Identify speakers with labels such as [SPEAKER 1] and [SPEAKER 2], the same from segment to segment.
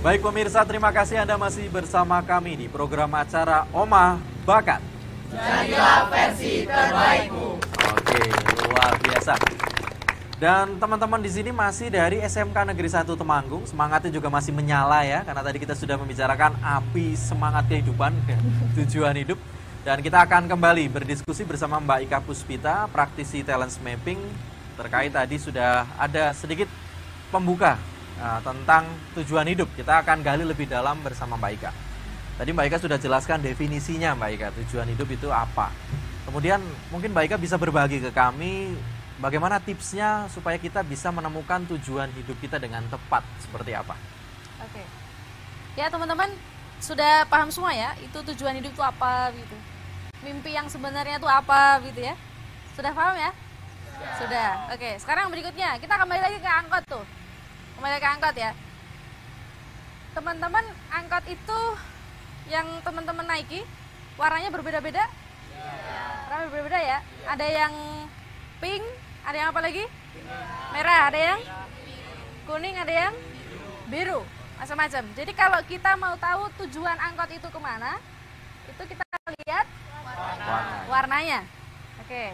[SPEAKER 1] Baik pemirsa, terima kasih Anda masih bersama kami di program acara Oma Bakat.
[SPEAKER 2] Jadilah versi terbaikmu.
[SPEAKER 1] Oke, luar biasa. Dan teman-teman di sini masih dari SMK Negeri 1 Temanggung, semangatnya juga masih menyala ya, karena tadi kita sudah membicarakan api semangat kehidupan, tujuan hidup. Dan kita akan kembali berdiskusi bersama Mbak Ika Puspita, praktisi talent mapping, terkait tadi sudah ada sedikit pembuka tentang tujuan hidup. Kita akan gali lebih dalam bersama Mbak Ika. Tadi Mbak Ika sudah jelaskan definisinya Mbak Ika, tujuan hidup itu apa. Kemudian mungkin Mbak Ika bisa berbagi ke kami bagaimana tipsnya supaya kita bisa menemukan tujuan hidup kita dengan tepat, seperti apa?
[SPEAKER 3] Oke. Ya teman-teman, sudah paham semua ya, itu tujuan hidup itu apa gitu. Mimpi yang sebenarnya itu apa gitu ya. Sudah paham ya? Sudah. Oke, sekarang berikutnya kita kembali lagi ke angkot tuh. Kembali ke angkot ya. Teman-teman, angkot itu yang teman-teman naiki warnanya berbeda-beda? Warnanya berbeda ya. Ada yang pink, ada yang apa lagi? Merah, ada yang kuning, ada yang biru, macam-macam. Jadi kalau kita mau tahu tujuan angkot itu kemana, itu kita lihat warnanya. Oke.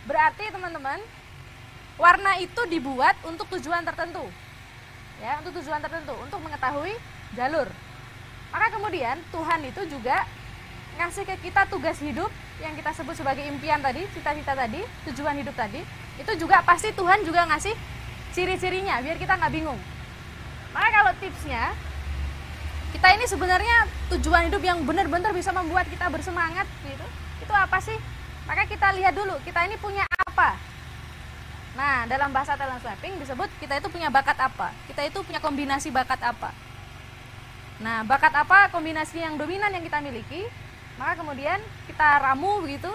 [SPEAKER 3] Berarti teman-teman, warna itu dibuat untuk tujuan tertentu. Ya, untuk tujuan tertentu, untuk mengetahui jalur. Maka kemudian Tuhan itu juga ngasih ke kita tugas hidup yang kita sebut sebagai impian tadi, cita-cita tadi, tujuan hidup tadi. Itu juga pasti Tuhan juga ngasih ciri-cirinya biar kita nggak bingung. Maka kalau tipsnya, kita ini sebenarnya tujuan hidup yang benar-benar bisa membuat kita bersemangat gitu. Itu apa sih? Maka kita lihat dulu, kita ini punya apa? Nah, dalam bahasa talent mapping disebut kita itu punya bakat apa? Kita itu punya kombinasi bakat apa? Nah, bakat apa kombinasi yang dominan yang kita miliki? Maka kemudian kita ramu begitu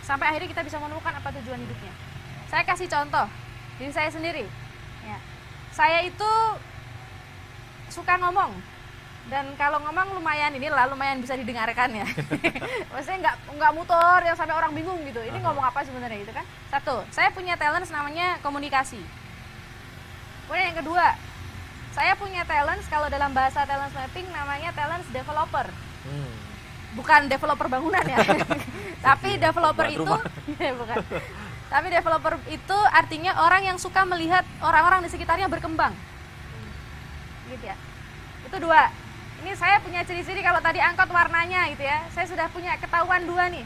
[SPEAKER 3] sampai akhirnya kita bisa menemukan apa tujuan hidupnya. Saya kasih contoh diri saya sendiri. Ya. Saya itu suka ngomong, dan kalau ngomong lumayan lumayan bisa didengarkan ya. Maksudnya nggak muter yang sampai orang bingung gitu. Ini ngomong apa sebenarnya gitu kan? Satu, saya punya talent namanya komunikasi. Kemudian yang kedua, saya punya talent kalau dalam bahasa talent mapping namanya talent developer. Bukan developer bangunan ya. Tapi developer itu bukan. Tapi developer itu artinya orang yang suka melihat orang-orang di sekitarnya berkembang. Gitu ya. Itu dua. Ini saya punya ciri-ciri kalau tadi angkot warnanya gitu ya. Saya sudah punya ketahuan dua nih.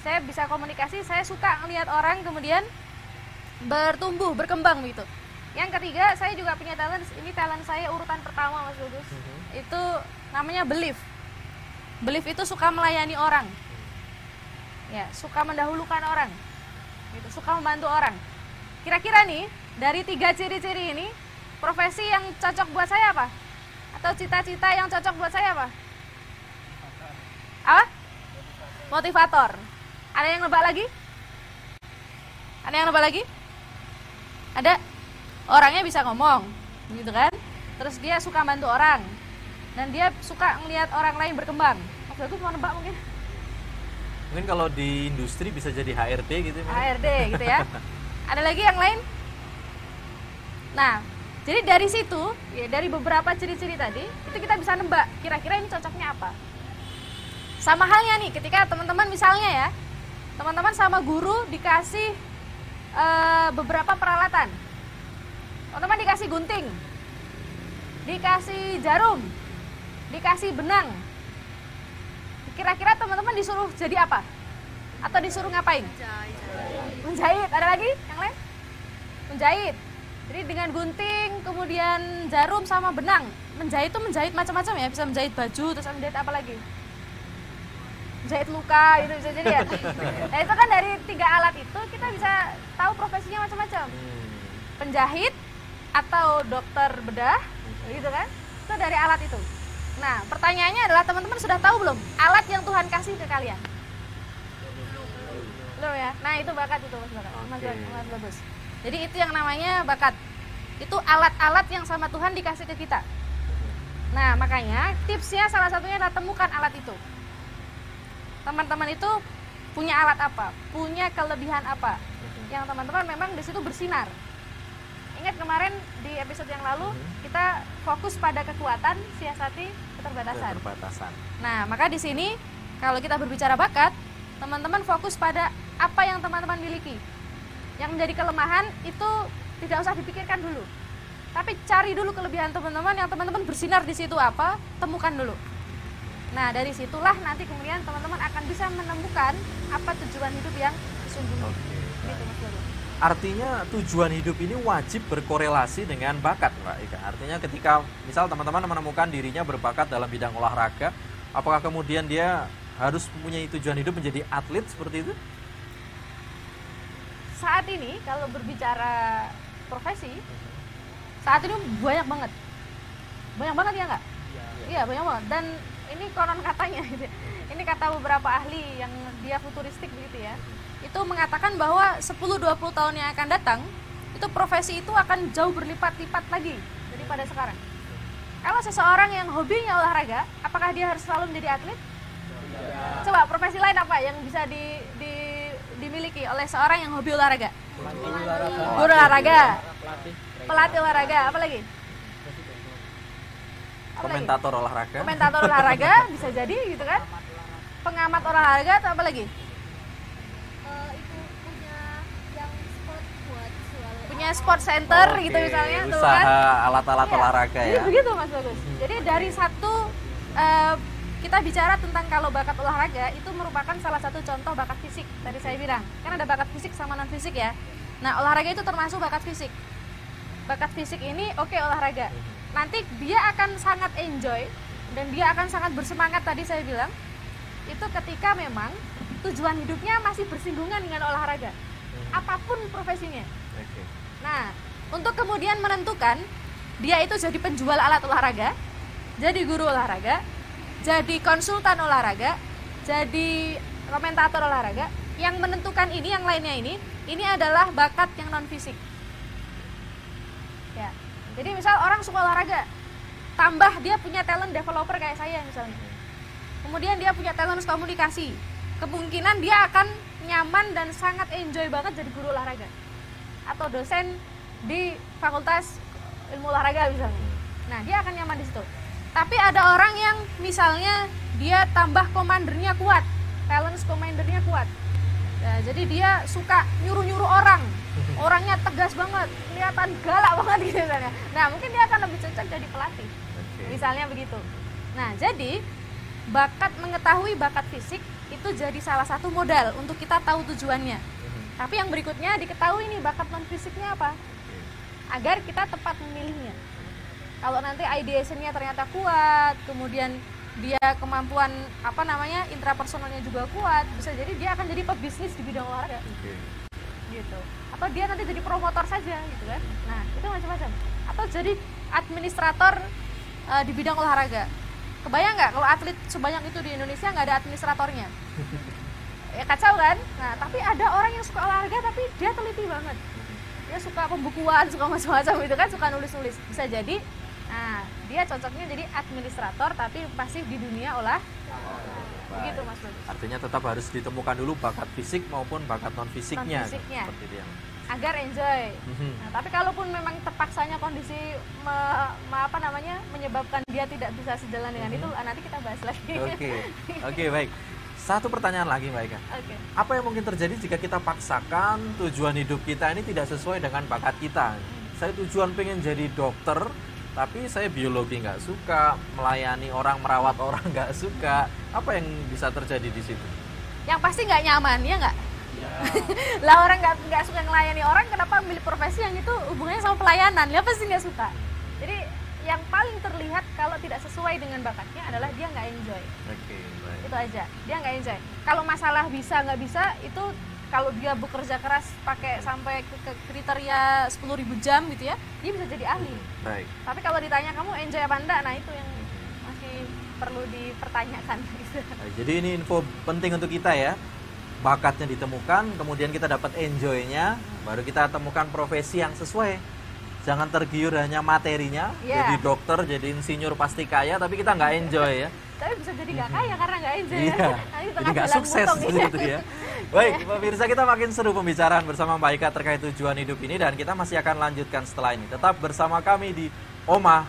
[SPEAKER 3] Saya bisa komunikasi, saya suka melihat orang kemudian bertumbuh, berkembang gitu. Yang ketiga, saya juga punya talent. Ini talent saya urutan pertama Mas Bagus. Itu namanya belief. Belief itu suka melayani orang. Ya, suka mendahulukan orang. Gitu, suka membantu orang. Kira-kira nih, dari 3 ciri-ciri ini, profesi yang cocok buat saya apa? Atau cita-cita yang cocok buat saya apa? Apa? Motivator. Ada yang nebak lagi? Ada yang nebak lagi? Ada? Orangnya bisa ngomong, gitu kan? Terus dia suka bantu orang, dan dia suka melihat orang lain berkembang. Mas Bagus mau nebak mungkin?
[SPEAKER 1] Mungkin kalau di industri bisa jadi HRD gitu.
[SPEAKER 3] HRD gitu ya. Ada lagi yang lain? Nah, jadi dari situ, ya dari beberapa ciri-ciri tadi, itu kita bisa nebak kira-kira ini cocoknya apa. Sama halnya nih, ketika teman-teman misalnya ya, teman-teman sama guru dikasih beberapa peralatan. Teman-teman dikasih gunting, dikasih jarum, dikasih benang. Kira-kira teman-teman disuruh jadi apa? Atau disuruh ngapain? Menjahit. Ada lagi yang lain? Menjahit. Jadi dengan gunting, kemudian jarum sama benang. Menjahit itu menjahit macam-macam ya. Bisa menjahit baju, terus menjahit apa lagi? Menjahit luka, itu bisa jadi ya. Nah itu kan dari 3 alat itu kita bisa tahu profesinya macam-macam. Penjahit atau dokter bedah, gitu kan? Itu dari alat itu. Nah pertanyaannya adalah teman-teman sudah tahu belum alat yang Tuhan kasih ke kalian? Belum ya? Nah itu bakat itu Mas Bagus. Jadi itu yang namanya bakat. Itu alat-alat yang sama Tuhan dikasih ke kita. Nah makanya tipsnya salah satunya adalah temukan alat itu. Teman-teman itu punya alat apa? Punya kelebihan apa? Yang teman-teman memang di situ bersinar. Ingat kemarin di episode yang lalu kita fokus pada kekuatan, siasati keterbatasan. Nah, maka di sini kalau kita berbicara bakat, teman-teman fokus pada apa yang teman-teman miliki. Yang menjadi kelemahan itu tidak usah dipikirkan dulu. Tapi cari dulu kelebihan teman-teman, yang teman-teman bersinar di situ apa, temukan dulu. Nah, dari situlah nanti kemudian teman-teman akan bisa menemukan apa tujuan hidup yang sesungguhnya. Gitu, Mas Bagus.
[SPEAKER 1] Artinya tujuan hidup ini wajib berkorelasi dengan bakat, Mbak Ika. Artinya ketika misal teman-teman menemukan dirinya berbakat dalam bidang olahraga, apakah kemudian dia harus mempunyai tujuan hidup menjadi atlet seperti itu?
[SPEAKER 3] Saat ini kalau berbicara profesi, saat ini banyak banget ya nggak? Iya, banyak banget. Dan ini konon katanya, ini kata beberapa ahli yang dia futuristik begitu ya, itu mengatakan bahwa 10-20 tahun yang akan datang, itu profesi itu akan jauh berlipat-lipat lagi daripada sekarang. Kalau seseorang yang hobinya olahraga, apakah dia harus selalu menjadi atlet? Coba profesi lain apa yang bisa dimiliki oleh seorang yang hobi olahraga? Guru olahraga, pelatih olahraga, apa lagi?
[SPEAKER 1] Komentator olahraga.
[SPEAKER 3] Komentator olahraga bisa jadi gitu kan? Pengamat olahraga atau apa lagi?
[SPEAKER 2] Itu punya yang sport buat jualan.
[SPEAKER 3] Punya sport center gitu misalnya, tuh
[SPEAKER 1] usaha
[SPEAKER 3] kan?
[SPEAKER 1] alat-alat
[SPEAKER 3] Iya,
[SPEAKER 1] olahraga
[SPEAKER 3] jadi
[SPEAKER 1] ya.
[SPEAKER 3] begitu Mas Bagus. Jadi dari satu kita bicara tentang kalau bakat olahraga itu merupakan salah satu contoh bakat fisik. Tadi saya bilang kan ada bakat fisik sama non fisik ya. Nah, olahraga itu termasuk bakat fisik. Bakat fisik ini oke, olahraga. Nanti dia akan sangat enjoy dan dia akan sangat bersemangat, tadi saya bilang itu ketika memang tujuan hidupnya masih bersinggungan dengan olahraga, apapun profesinya. Nah, untuk kemudian menentukan dia itu jadi penjual alat olahraga, jadi guru olahraga, jadi konsultan olahraga, jadi komentator olahraga, yang menentukan ini, yang lainnya ini adalah bakat yang non fisik ya. Jadi misal orang suka olahraga, tambah dia punya talent developer kayak saya misalnya, kemudian dia punya talent komunikasi, kemungkinan dia akan nyaman dan sangat enjoy banget jadi guru olahraga atau dosen di fakultas ilmu olahraga misalnya. Nah, dia akan nyaman di situ. Tapi ada orang yang misalnya dia tambah komandernya kuat, talent komandernya kuat. Nah, jadi dia suka nyuruh-nyuruh orang, orangnya tegas banget, kelihatan galak banget gitu misalnya. Nah, mungkin dia akan lebih cocok jadi pelatih, misalnya begitu. Nah, jadi bakat, mengetahui bakat fisik itu jadi salah satu modal untuk kita tahu tujuannya. Tapi yang berikutnya diketahui nih bakat non fisiknya apa, agar kita tepat memilihnya. Kalau nanti ideationnya ternyata kuat, kemudian dia kemampuan intrapersonalnya juga kuat, bisa jadi dia akan jadi pebisnis di bidang olahraga, gitu. Atau dia nanti jadi promotor saja, gitu kan. Nah, itu macam-macam. Atau jadi administrator di bidang olahraga. Kebayang nggak kalau atlet sebanyak itu di Indonesia nggak ada administratornya? Ya kacau kan? Nah, tapi ada orang yang suka olahraga tapi dia teliti banget. Dia suka pembukuan, suka macam-macam itu kan, suka nulis-nulis. Bisa jadi, nah dia cocoknya jadi administrator tapi masih di dunia begitu Mas Bagus.
[SPEAKER 1] Artinya tetap harus ditemukan dulu bakat fisik maupun bakat non fisiknya. Seperti itu yang
[SPEAKER 3] agar enjoy. Nah, tapi kalaupun memang terpaksanya kondisi menyebabkan dia tidak bisa sejalan dengan itu, nanti kita bahas lagi.
[SPEAKER 1] Oke, baik. Satu pertanyaan lagi Mbak Ika. Apa yang mungkin terjadi jika kita paksakan tujuan hidup kita ini tidak sesuai dengan bakat kita? Saya tujuan pengen jadi dokter, tapi saya biologi nggak suka, melayani orang, merawat orang nggak suka. Apa yang bisa terjadi di situ?
[SPEAKER 3] Yang pasti nggak nyaman, ya nggak? Lah orang nggak suka melayani orang, kenapa memilih profesi yang itu hubungannya sama pelayanan? Dia pasti nggak suka. Jadi yang paling terlihat kalau tidak sesuai dengan bakatnya adalah dia nggak enjoy.
[SPEAKER 1] Baik.
[SPEAKER 3] Itu aja, dia nggak enjoy. Kalau masalah bisa nggak bisa itu kalau dia bekerja keras pakai sampai ke kriteria 10.000 jam gitu ya, dia bisa jadi ahli.
[SPEAKER 1] Baik.
[SPEAKER 3] Tapi kalau ditanya kamu enjoy apa enggak, nah itu yang masih perlu dipertanyakan.
[SPEAKER 1] Baik, jadi ini info penting untuk kita ya. Bakatnya ditemukan, kemudian kita dapat enjoy-nya, baru kita temukan profesi yang sesuai. jangan tergiur hanya materinya,
[SPEAKER 3] Iya.
[SPEAKER 1] jadi dokter, jadi insinyur pasti kaya, tapi kita nggak enjoy ya.
[SPEAKER 3] Tapi bisa jadi nggak kaya karena nggak enjoy.
[SPEAKER 1] Iya,
[SPEAKER 3] Nanti
[SPEAKER 1] jadi
[SPEAKER 3] tengah
[SPEAKER 1] nggak
[SPEAKER 3] jalan
[SPEAKER 1] sukses
[SPEAKER 3] motong ya.
[SPEAKER 1] gitu ya. Baik, pemirsa, kita makin seru pembicaraan bersama Mbak Ika terkait tujuan hidup ini, dan kita masih akan lanjutkan setelah ini. Tetap bersama kami di Oma